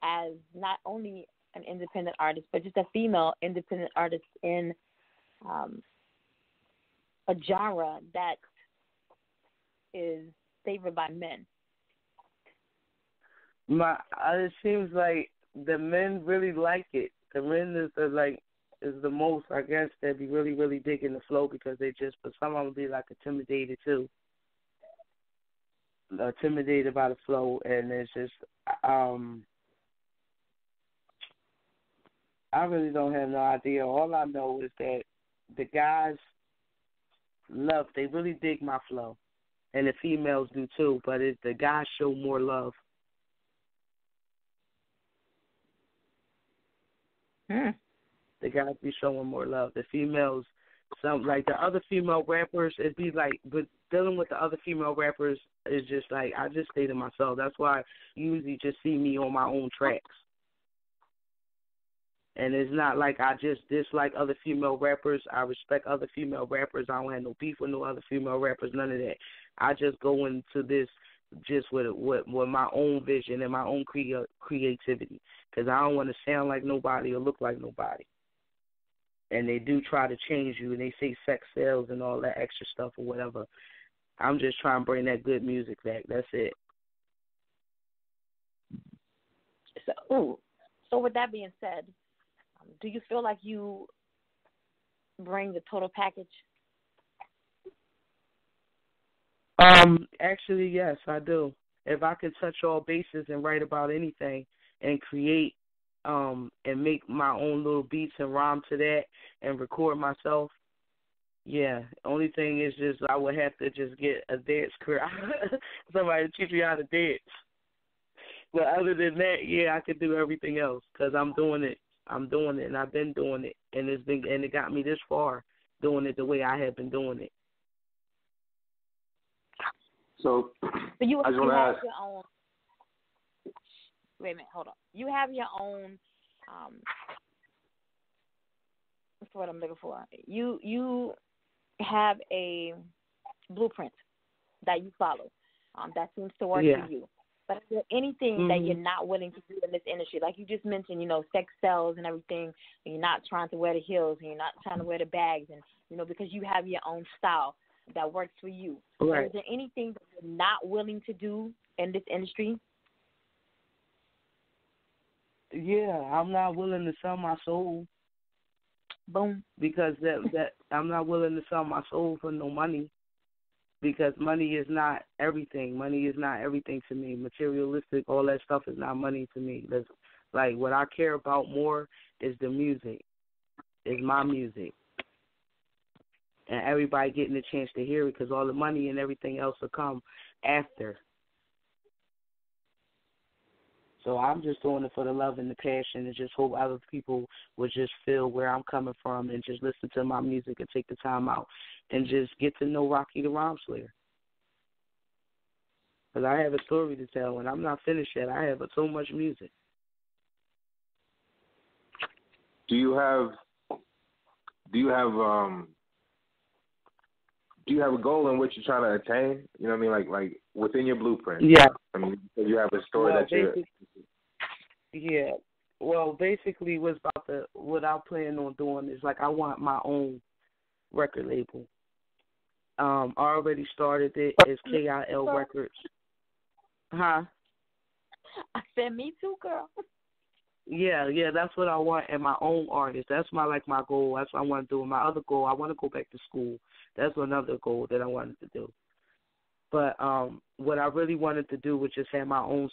as not only an independent artist, but just a female independent artist in a genre that is favored by men? It seems like the men really like it. The men is the most, I guess, that be really, really digging the flow because but some of them be like intimidated too. Intimidated by the flow, and it's just, I really don't have no idea. All I know is that the guys they really dig my flow, and the females do too, but the guys show more love. The guys be showing more love. The females, some like the other female rappers, it'd be like, but dealing with the other female rappers is just like, I just stay to myself. That's why you usually just see me on my own tracks. And it's not like I just dislike other female rappers. I respect other female rappers. I don't have no beef with no other female rappers, none of that. I just go into this just with my own vision and my own creativity, because I don't want to sound like nobody or look like nobody. And they do try to change you, and they say sex sells and all that extra stuff or whatever. I'm just trying to bring that good music back. That's it. So with that being said, do you feel like you bring the total package? Actually, yes, I do. If I could touch all bases and write about anything and create and make my own little beats and rhyme to that and record myself, yeah. Only thing is just I would have to just get a dance career. Somebody to teach me how to dance. But other than that, yeah, I could do everything else because I'm doing it, and I've been doing it, and it got me this far doing it the way I have been doing it. So you I just want to ask. Your own. Wait a minute, hold on. You have your own. What's the word I'm looking for? You have a blueprint that you follow that seems to work for you. But is there anything that you're not willing to do in this industry? Like you just mentioned, sex sells and everything, and you're not trying to wear the heels, and you're not trying to wear the bags, and, because you have your own style that works for you. Right. Is there anything that you're not willing to do in this industry? Yeah, I'm not willing to sell my soul. Boom. Because that I'm not willing to sell my soul for no money. Because money is not everything. Money is not everything to me. Materialistic, all that stuff is not money to me. Like, what I care about more is the music, is my music. And everybody getting a chance to hear it, because all the money and everything else will come after. So I'm just doing it for the love and the passion, and just hope other people would just feel where I'm coming from and just listen to my music and take the time out and just get to know Rocky the Rhyme Slayer. Because I have a story to tell, and I'm not finished yet. I have so much music. Do you have a goal in which you're trying to attain? You know what I mean? Like within your blueprint. Yeah. I mean, you have a story that you're. Yeah. Well, basically, what I plan on doing is, like, I want my own record label. I already started it. It's KIL Records. Huh? I said, me too, girl. Yeah, that's what I want, and my own artist. That's my goal. That's what I want to do. My other goal, I want to go back to school. That's another goal that I wanted to do. But what I really wanted to do was just have my own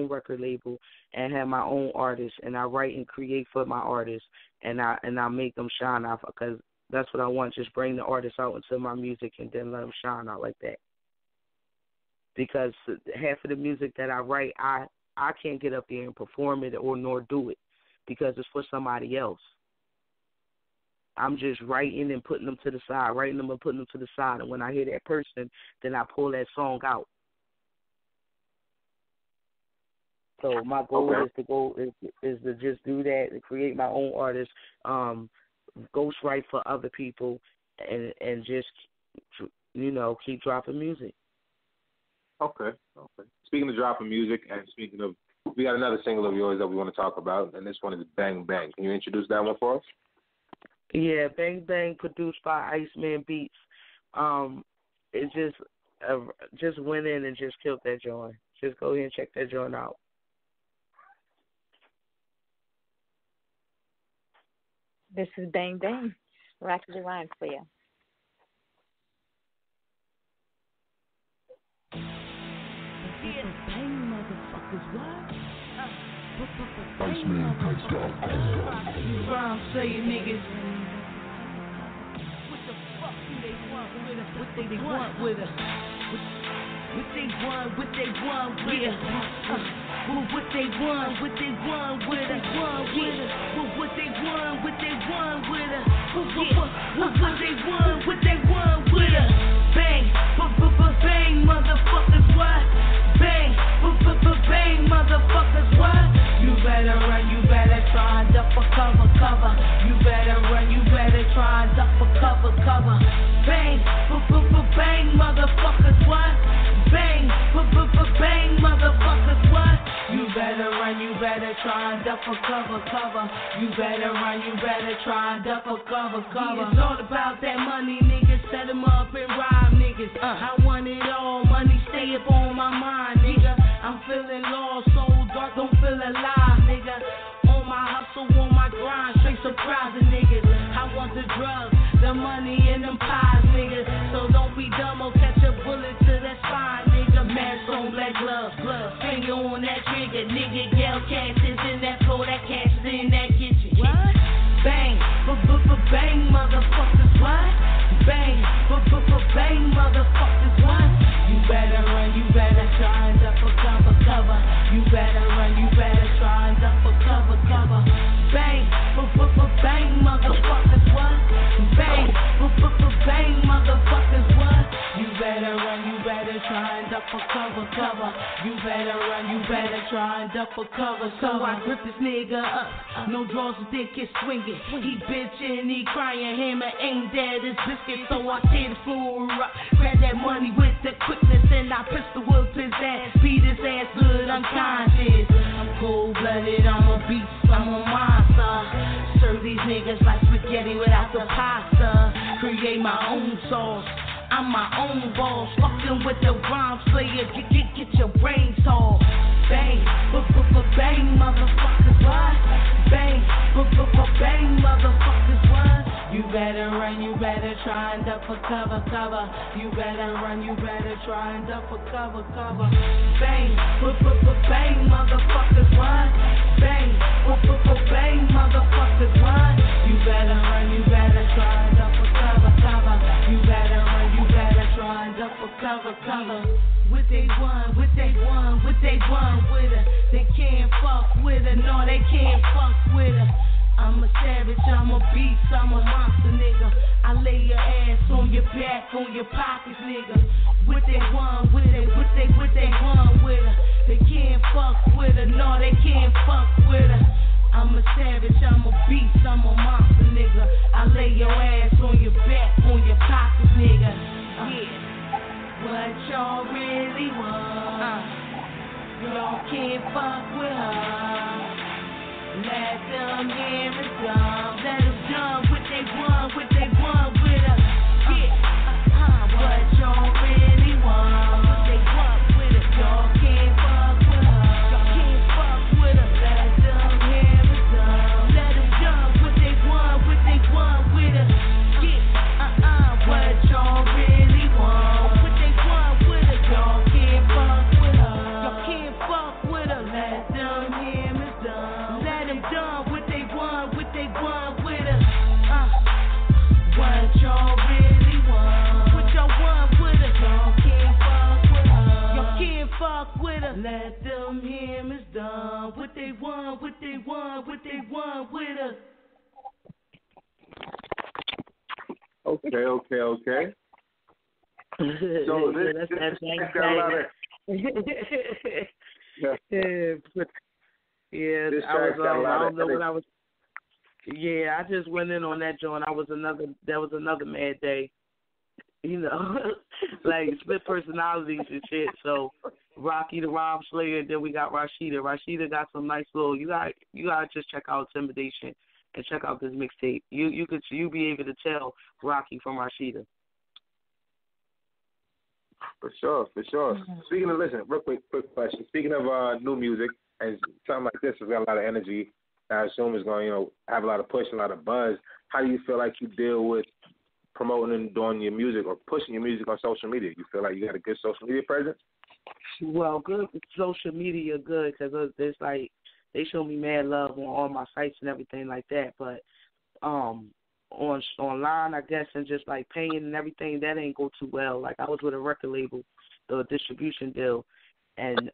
record label and have my own artists, and I write and create for my artists, and I make them shine out, because that's what I want. Just bring the artists out into my music and then let them shine out like that. Because half of the music that I write, I can't get up there and perform it nor do it, because it's for somebody else. I'm just writing and putting them to the side, and when I hear that person, then I pull that song out. So my goal is to just do that, and create my own artists, ghostwrite for other people, and just, keep dropping music. Okay. Speaking of dropping music, and speaking of, we got another single of yours that we want to talk about, and this one is Bang Bang. Can you introduce that one for us? Yeah, Bang Bang, produced by Iceman Beats. It just went in and just killed that joint. Just go ahead and check that joint out. This is Bang Bang, Rocky the Rhyme Slayer. Iceman, Rhyme Slayer niggas. What the fuck do they want with us? What they want with us? What they want with us? Well, what they want with us? Well, what they want with us? Well, what they want with us? Bang, bang, motherfuckers, what? Bang, bang, motherfuckers, what? You better run, you better try and duck for cover. You better run, you better try and duck for cover. Bang, bang, motherfuckers, what? Bang, bang, motherfuckers, what? You better run, you better try and duck for cover. You better run, you better try and duck for cover. It's all about that money, niggas. Set 'em up and rob niggas. I want it all, money stay up on my mind, nigga. I'm feeling lost, so dark, don't feel alive, nigga. On my hustle, on my grind, straight surprising niggas. I want the drugs, the money, and them pies, niggas. So don't be dumb or catch a bullet to that spine, nigga. Mask on, black gloves, finger on that trigger, nigga. Yell cash is in that floor, that cash is in that kitchen. What? Bang, bang, motherfuckers, what? Bang, bang, motherfuckers, what? You better run, you better try and duck for cover. You better run, you better try and duck for cover. Bang, bang, motherfuckers, what? Bang, bang, motherfuckers, what? You better run, you better try and duck for cover. You better run, you better try and duck for cover. So I grip this nigga up, no draws, dick is swinging. He bitching, he crying, hammer aimed at his biscuit. So I tear the floor up, grab that money with the quickness, and I pistol whip his ass, beat his ass good, unconscious. I'm cold-blooded, I'm a beast, I'm a monster. Serve these niggas like spaghetti without the pasta. Create my own sauce, I'm my own boss. Fucking with the Rhyme Slayer, get your brains off. Bang, bang, motherfuckers, what? Bang, bang, motherfuckers, what? You better run, you better try and duck for cover. You better run, you better try and duck for cover. Bang, bang, motherfuckers, what? Bang, a color. What they want, what they want, what they want with her. They can't fuck with her, no, they can't fuck with her. I'm a savage, I'm a beast, I'm a monster, nigga. I lay your ass on your back, on your pockets, nigga. What they want with it, what they want with her. They can't fuck with her, no, they can't fuck with her. I'm a savage, I'm a beast, I'm a monster, nigga. I lay your ass on your back, on your pockets, nigga. Yeah. What y'all really want? Y'all can't fuck with her. Let them hear it dumb. Let them dumb what they want with her. Yeah. What y'all really want? What they want with her. Y'all can't fuck with her. Y'all can't fuck with her. Let them hear it dumb. Let them dumb what they want with her. Yeah. What y'all really want? What they want with her. Y'all can't fuck with her. Y'all can't fuck with her. Let them hear it dumb. Let them dumb what they want with her. What y'all really want? What y'all want with her. Y'all can't fuck with her. Y'all can't fuck with her. Let them hear it's done. What they want with her. Okay. So this got a lot of I don't know what I was. Yeah, I just went in on that joint. That was another mad day. You know, like split personalities and shit. So Rocky the Rhyme Slayer, then we got Rashida. Rashida got some nice little. You gotta just check out Intimidation and check out this mixtape. You be able to tell Rocky from Rashida. For sure. Speaking of, listen, real quick question. Speaking of new music and something like this has got a lot of energy, I assume it's going to have a lot of push, a lot of buzz. How do you feel like you deal with promoting and doing your music or pushing your music on social media? You feel like you got a good social media presence? Well, good social media, good, because it's like they show me mad love on all my sites and everything like that. But online, I guess, and just like paying and everything, that ain't go too well. Like I was with a record label, the distribution deal, and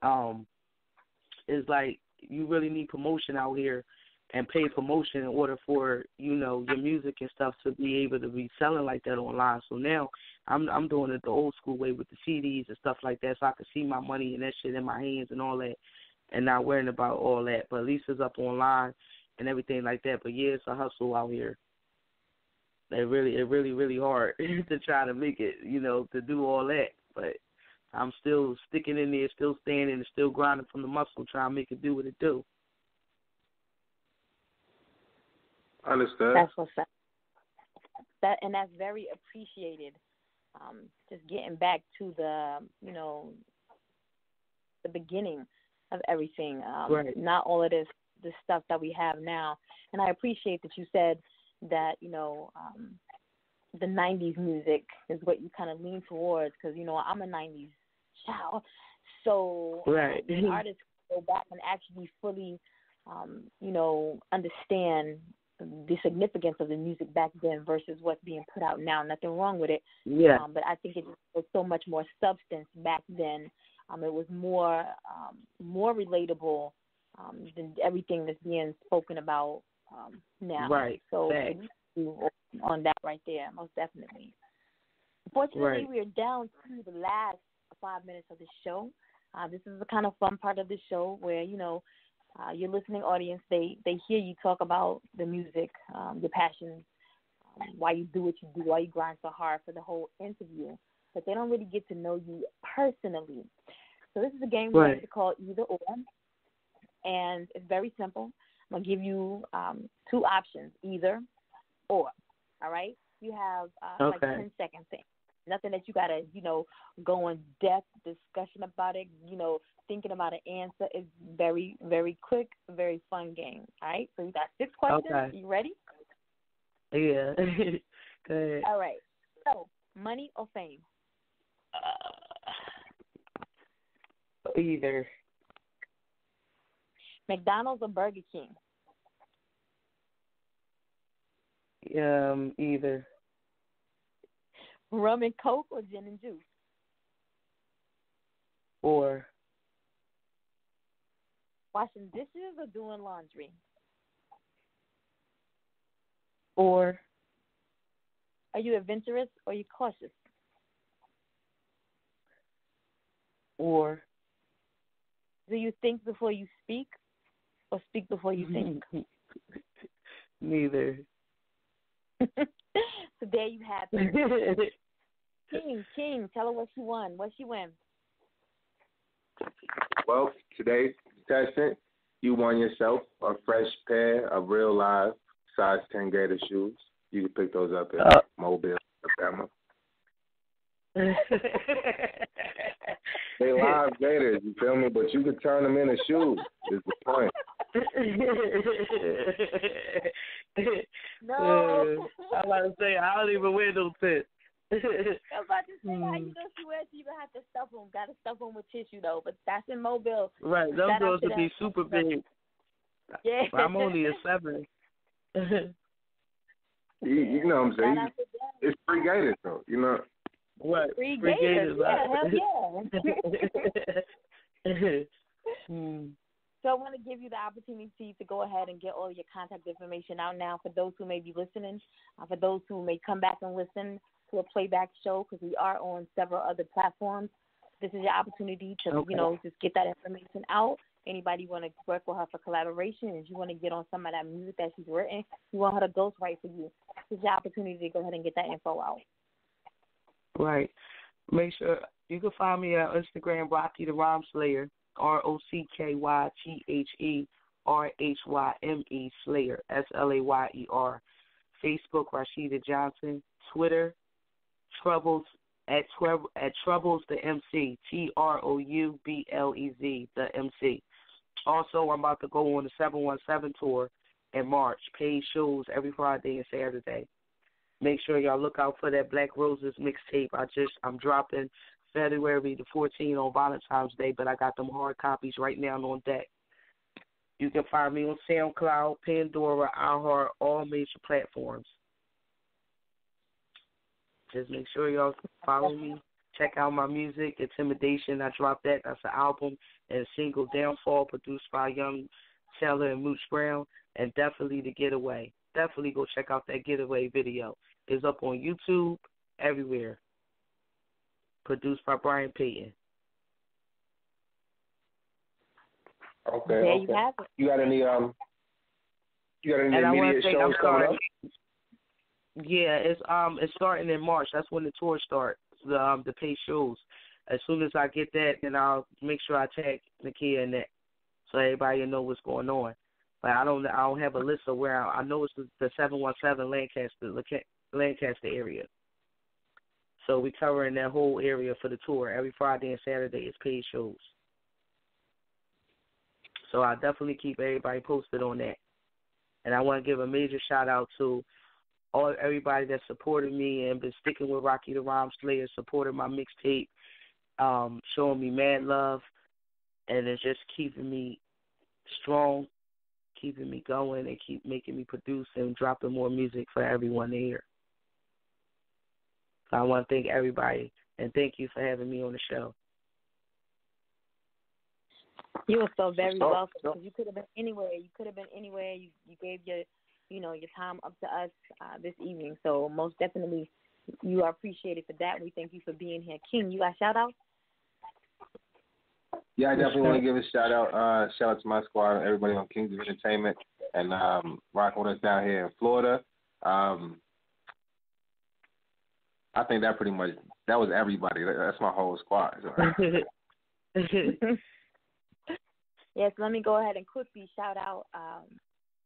it's like you really need promotion out here and pay promotion in order for, your music and stuff to be able to be selling like that online. So now I'm doing it the old school way with the CDs and stuff like that, so I can see my money and that shit in my hands and all that, and not worrying about all that. But at least it's up online and everything like that. But yeah, it's a hustle out here. It really hard to try to make it, to do all that. But I'm still sticking in there, still standing, and still grinding from the muscle, trying to make it do what it do. Understood. That's what's up. And that's very appreciated. Just getting back to the beginning of everything. Right. Not all of this stuff that we have now. And I appreciate that you said that, the 90s music is what you kind of lean towards, because, I'm a 90s child. So right. Artists go back and actually fully, understand the significance of the music back then versus what's being put out now. Nothing wrong with it. Yeah. But I think it was so much more substance back then. It was more relatable than everything that's being spoken about now. Right. So on that right there, most definitely. Unfortunately, right. We are down to the last 5 minutes of the show. This is the kind of fun part of the show where, your listening audience, they hear you talk about the music, your passions, why you do what you do, why you grind so hard for the whole interview, but they don't really get to know you personally. So this is a game we like to call Either Or, and it's very simple. I'm going to give you two options, either or, all right? You have like 10 seconds in. Nothing that you got to, go in depth discussion about it, thinking about an answer. Is very, very quick, very fun game, all right? So you got 6 questions. Okay. You ready? Yeah. Go ahead. All right. So, money or fame? Either. McDonald's or Burger King? Either. Rum and Coke or gin and juice? Or washing dishes or doing laundry? Or are you adventurous or are you cautious? Or do you think before you speak or speak before you think? Neither. So there you have it. King, tell her what she won. What she win? Well, today's contestant, you won yourself a fresh pair of real live size 10 Gator shoes. You can pick those up at Mobile, Alabama. They live Gators, you feel me? But you can turn them into shoes, is the point. No. I'm about to say, I don't even wear those pants. I'm about to say, how you know she wears, you even have to stuff them. Got to stuff them with tissue, though. But that's in Mobile. Right, those girls would be super big. Yeah. I'm only a 7. You know what I'm saying? It's free Gators, though, you know? What? Free Gators, yeah, hell yeah. So I want to give you the opportunity to go ahead and get all your contact information out now for those who may be listening, for those who may come back and listen to a playback show, because we are on several other platforms. This is your opportunity to, just get that information out. Anybody want to work with her for collaboration, if you want to get on some of that music that she's written, you want her to ghostwrite for you, this is your opportunity to go ahead and get that info out. Right. Make sure you can find me on Instagram, Rocky the Rhyme Slayer, ROCKYTHERHYME Slayer, SLAYER. Facebook, Rashida Johnson. Twitter, Troubles at Troubles the MC, TROUBLEZ the MC. Also, I'm about to go on the 717 tour in March. Paid shows every Friday and Saturday. Make sure y'all look out for that Black Roses mixtape. I'm dropping February the 14th on Valentine's Day, but I got them hard copies right now on deck. You can find me on SoundCloud, Pandora, iHeart, all major platforms. Just make sure y'all follow me. Check out my music, Intimidation. I dropped that. That's an album and a single, Downfall, produced by Young Taylor and Mooch Brown, and definitely The Getaway. Definitely go check out that Getaway video. It's up on YouTube, everywhere. Produced by Brian Payton. Okay. There you have it. You got any immediate shows coming up? Yeah, it's starting in March. That's when the tour starts. The paid shows. As soon as I get that, then I'll make sure I tag Nakia in that, so everybody will know what's going on. But I don't have a list of where I know it's the 717 Lancaster area. So we covering that whole area for the tour. Every Friday and Saturday is paid shows. So I definitely keep everybody posted on that. And I want to give a major shout out to everybody that supported me and been sticking with Rocky the Rhyme Slayer, supporting my mixtape, showing me mad love, and it's just keeping me strong, keeping me going, and keep making me produce and dropping more music for everyone to hear. So I want to thank everybody, and thank you for having me on the show. You were so very welcome, because you could have been anywhere. You gave your time up to us this evening. So most definitely, you are appreciated for that. We thank you for being here. King, you got shout out? Yeah, I definitely want to give a shout out. Shout out to my squad, everybody on Kings of Entertainment, and rocking with us down here in Florida. I think that was everybody. That's my whole squad. Yes, let me go ahead and quickly shout out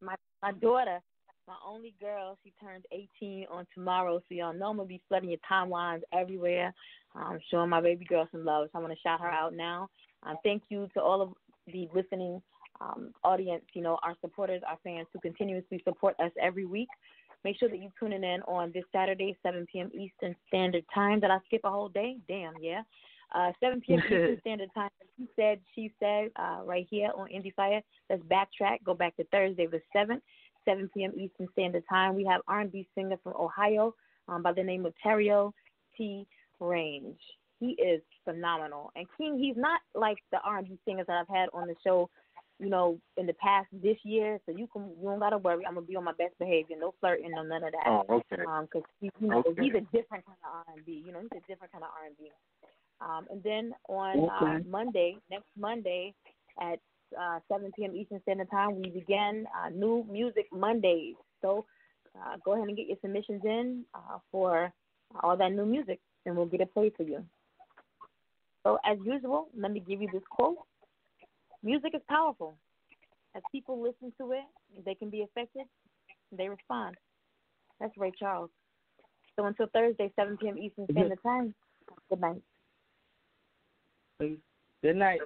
my daughter, my only girl. She turns 18 on tomorrow, so y'all know I'm going to be flooding your timelines everywhere, showing my baby girl some love. So I want to shout her out now. Thank you to all of the listening audience, our supporters, our fans who continuously support us every week. Make sure that you're tuning in on this Saturday, 7 p.m. Eastern Standard Time. Did I skip a whole day? Damn, yeah. 7 p.m. Eastern Standard Time. She said, right here on Endie Fiya. Let's backtrack. Go back to Thursday the 7th, 7 p.m. Eastern Standard Time. We have R&B singer from Ohio by the name of Terrio T. Range. He is phenomenal. And King, he's not like the R&B singers that I've had on the show, you know, in the past this year. So you don't gotta worry. I'm gonna be on my best behavior. No flirting, no none of that. Oh, okay. Because he's a different kind of R&B. You know, he's a different kind of R&B. And then on Monday, next Monday at 7 p.m. Eastern Standard Time, we begin New Music Mondays. So go ahead and get your submissions in for all that new music, and we'll get it played for you. So as usual, let me give you this quote. Music is powerful. As people listen to it, they can be affected, they respond. That's Ray Charles. So until Thursday, 7 p.m. Eastern Standard Time, good night. Good night.